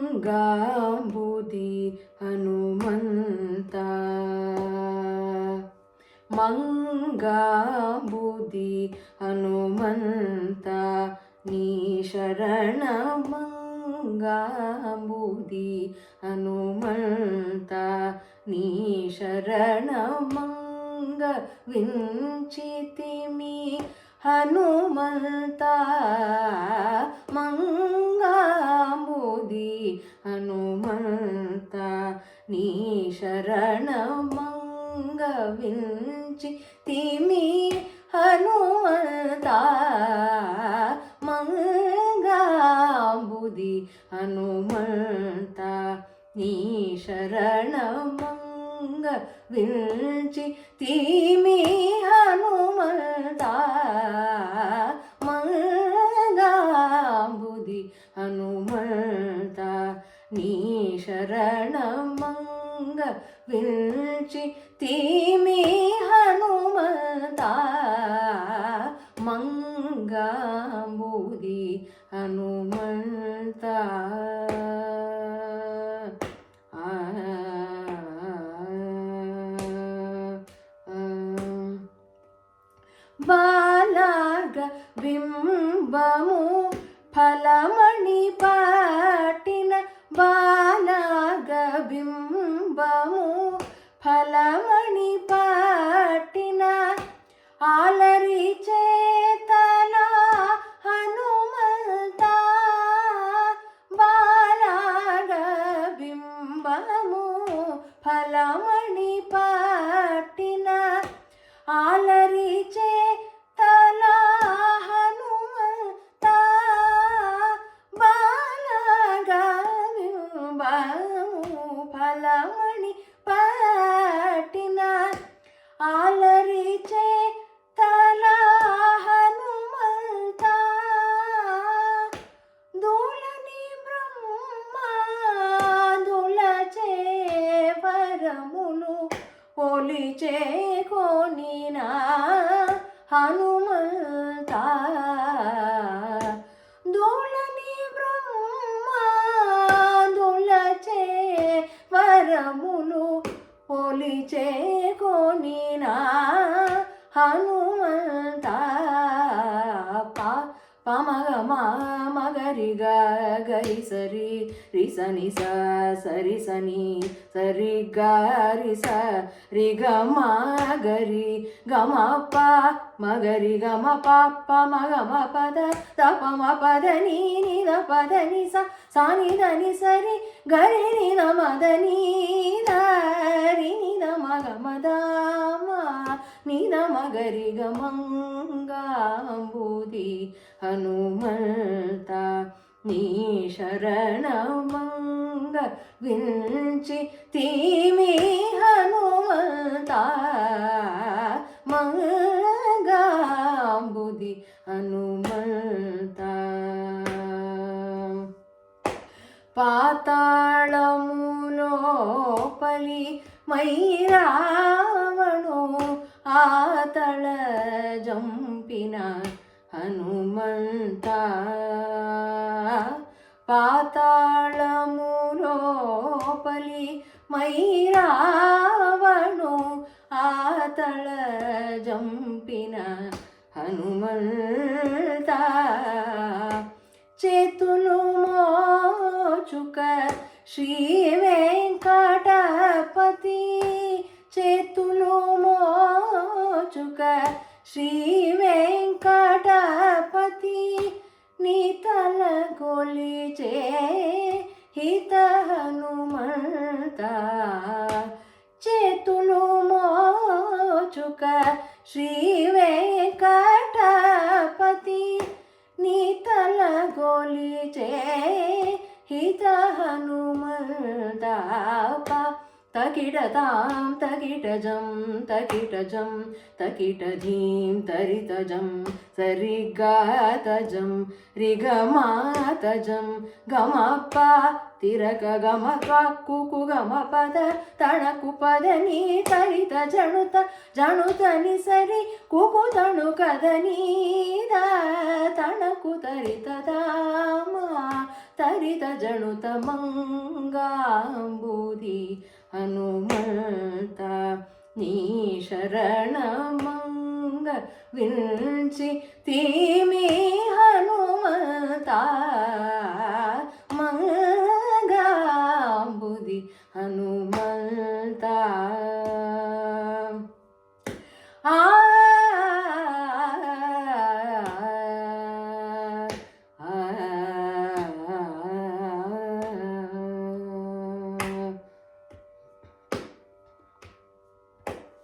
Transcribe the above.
ಮಂಗಾಂಬುದಿ ಹನುಮಂತ ಮಂಗಾಂಬುದಿ ಹನುಮಂತ ನೀ ಶರಣ ಮಂಗಾಂಬುದಿ ಹನುಮಂತ ನೀ ಶರಣ ಮಂಗ ವಿಂಚಿತಿಮಿ ಹನುಮಂತ ಮಂಗಾಂಬುದಿ ಹನುಮಂತ ನೀ ಶರಣ ಮಂಗ ವಿಂಚಿತಿಮಿ ಹನುಮಂತ ಮಂಗಾಂಬುದಿ ಹನುಮಂತ ನೀ ಶರಣ ಮಂಗ ವಿಂಚಿತಿಮಿ ಹನುಮಂತ ಮಂಗಾಂಬುದಿ ಹನುಮಂತ ನೀ ಶರಣ ಮಂಗ ವಿಂಚಿತಿಮಿ ಹನುಮಂತ ಮಂಗಾಂಬುದಿ ಹನುಮಂತ బాలాగ బింబము ఫలమణి పాటిన బాలాగ బింబము ఫలమణి పాటిన ఆలరి చేతల హనుమంత బాలాగ బింబము ఫలమణి పాటిన ఆలరి చేతల హనుమంత బాలాగ బింబము ఫలమణి పాటిన ఆలరి చేతల హనుమంత దూలని బ్రహ్మ దులచే వరములు ఒలిచే కొనిన హనుమంత దూలని బ్రహ్మ దులచే వరములు ఒలిచే కొనిన హనుమంత పమగ మగరి గరి సరి రిసని సరి సని సరి గరి సరి గమ గరి గమ ప మగరి గమ పాప మగమ పద తపమ పద నీ ద పద ని సాని దని సరి గరి ని ద మద నీ రి ని ద మగ మద ని ద మగరి గమంగాంబుది హనుమంత నీ శరణ మంగ వించితిమి హనుమంత మంగాంబుది హనుమంత పాతాళములోపలి మైరావణు ఆతళ జంపిన హనుమంత పాతాళములోపలి మైరావణు ఆతళ జంపిన హనుమంత చేతులు మోచుక శ్రీ వెంకటపతి చేతులు మోచుక శ్రీ వెంకటపతి నీ తల కొలిచే హిత హనుమంత చేతులు మోచుక శ్రీ వెంకటపతి నీ తల కొలిచే హిత హనుమంత తకిటతాం తకిటజం తకిటజం తకిటధీం తరితజం సరిగాతజం రిగమాతజం గమప తిరక గమ కుకు గమ పద తణకు పదని తరిత జణుత జణుతని సరి కుకు తణు కదని తణకు తరిత దామా తరిత జణుత మంగాంబుది హనుమంత నీ శరణమంగ వించి తీమి